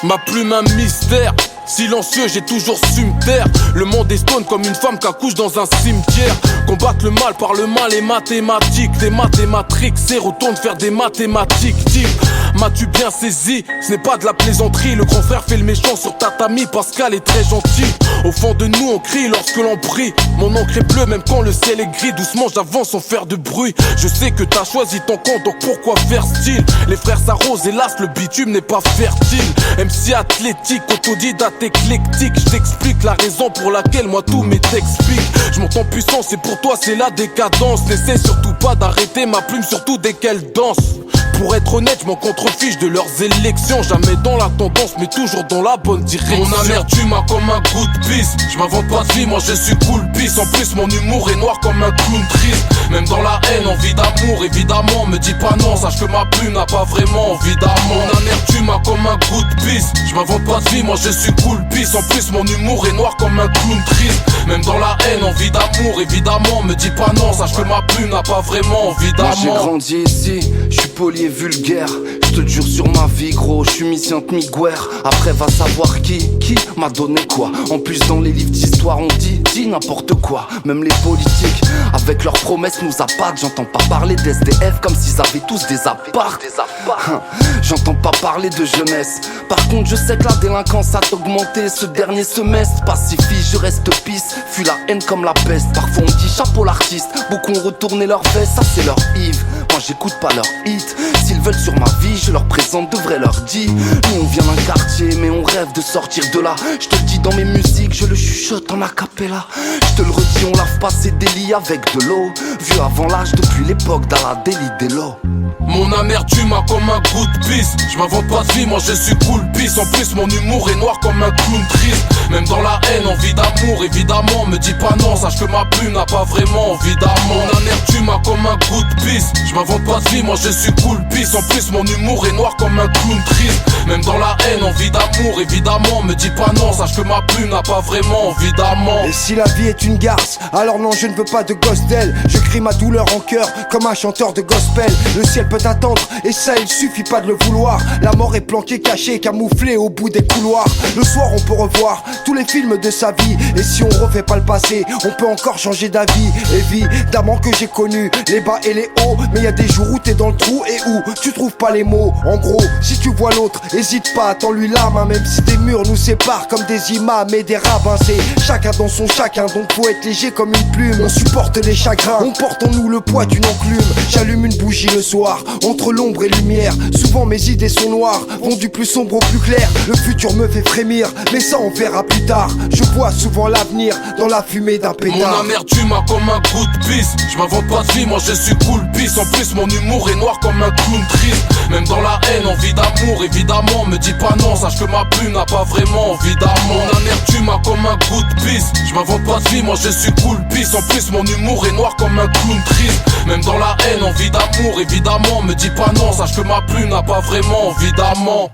Ma plume un mystère. Silencieux, j'ai toujours su me taire. Le monde est stone comme une femme qu'accouche dans un cimetière. Combattre le mal par le mal et mathématiques. Des mathématiques, c'est retourne faire des mathématiques. Type, m'as-tu bien saisi? Ce n'est pas de la plaisanterie. Le grand frère fait le méchant sur tatami. Pascal est très gentil. Au fond de nous on crie lorsque l'on prie. Mon encre est bleue même quand le ciel est gris. Doucement j'avance sans faire de bruit. Je sais que t'as choisi ton compte, donc pourquoi faire style? Les frères s'arrosent, hélas le bitume n'est pas fertile. MC athlétique, autodidacte éclectique. Je t'explique la raison pour laquelle moi tout m'est explique. Je monte en puissance et pour toi c'est la décadence. N'essaie surtout pas d'arrêter ma plume, surtout dès qu'elle danse. Pour être honnête, je m'en contrefiche de leurs élections. Jamais dans la tendance, mais toujours dans la bonne direction. Mon amertume a comme un goût de pisse. Je m'invente pas de vie, moi je suis cool pisse. En plus mon humour est noir comme un clown triste. Même dans la haine, envie d'amour, évidemment. Me dis pas non, sache que ma plume n'a pas vraiment envie d'amour. Mon amertume a comme un goût de pisse. Je m'invente pas de vie, moi je suis cool pisse. En plus mon humour est noir comme un clown triste. Même dans la haine, envie d'amour, évidemment. Me dis pas non, sache que ma plume n'a pas vraiment envie d'amour. Moi j'ai grandi ici, je suis poli et vulgaire. Je te jure sur ma vie gros, je suis mission de Miguel. Après va savoir qui m'a donné quoi. En plus dans les livres d'histoire on dit n'importe quoi. Même les politiques avec leurs promesses nous appâtent. J'entends pas parler d'SDF comme s'ils avaient tous des apparts. J'entends pas parler de jeunesse. Par contre je sais que la délinquance a augmenté ce dernier semestre. Pacifie, je reste pisse, fuis la haine comme la peste. Parfois on dit chapeau l'artiste, beaucoup ont retourné leur veste. Ça c'est leur Yves, moi j'écoute pas leur hit. S'ils veulent sur ma vie, je leur présente de vrais leur dit. Nous on vient d'un quartier mais on rêve de sortir de là. Je te le dis dans mes musiques, je le chuchote en acapella. Je te le redis, on lave pas ses délits avec de l'eau. Vieux avant l'âge depuis l'époque d'Aladeli Dello. Mon amertume a comme un goût de pisse. Je m'invente pas de vie, moi je suis cool pisse. En plus mon humour est noir comme un clown triste. Même dans la haine, envie d'amour, évidemment. Me dis pas non, sache que ma plume n'a pas vraiment envie d'amour. Mon amertume a comme un goût de pisse. Je m'invente pas de vie, moi je suis cool pisse. En plus mon humour est noir comme un clown triste. Même dans la haine, envie d'amour, évidemment. Me dis pas non, sache que ma plume n'a pas vraiment envie d'amour. Et si la vie est une garce, alors non je ne veux pas de gosse d'elle. Je crie ma douleur en cœur comme un chanteur de gospel. Le ciel peut attendre et ça il suffit pas de le vouloir. La mort est planquée, cachée, camouflée au bout des couloirs. Le soir on peut revoir tous les films de sa vie. Et si on refait pas le passé, on peut encore changer d'avis. Évidemment que j'ai connu les bas et les hauts, mais y a des jours où t'es dans le trou et où tu trouves pas les mots. En gros, si tu vois l'autre, hésite pas, tends-lui la main. Même si des murs nous séparent comme des imams et des rabbins. C'est chacun dans son chacun, donc faut être léger comme une plume. On supporte les chagrins, on porte en nous le poids d'une enclume. J'allume une bougie le soir, entre l'ombre et lumière. Souvent mes idées sont noires, vont du plus sombre au plus clair. Le futur me fait frémir, mais ça on verra plus tard. Je vois souvent l'avenir dans la fumée d'un pétard. Mon amertume a comme un goût de pisse. Je m'invente pas de vie, moi je suis cool pisse. En plus mon humour est noir comme un clown triste. Même dans la haine, envie d'amour, évidemment. Me dis pas non, sache que ma plume n'a pas vraiment envie d'amour. Mon amertume a comme un goût de pisse. Je m'invente pas de vie, moi je suis cool pisse. En plus mon humour est noir comme un clown triste. Même dans la haine, envie d'amour, évidemment. Me dis pas non, sache que ma plume n'a pas vraiment envie d'amour.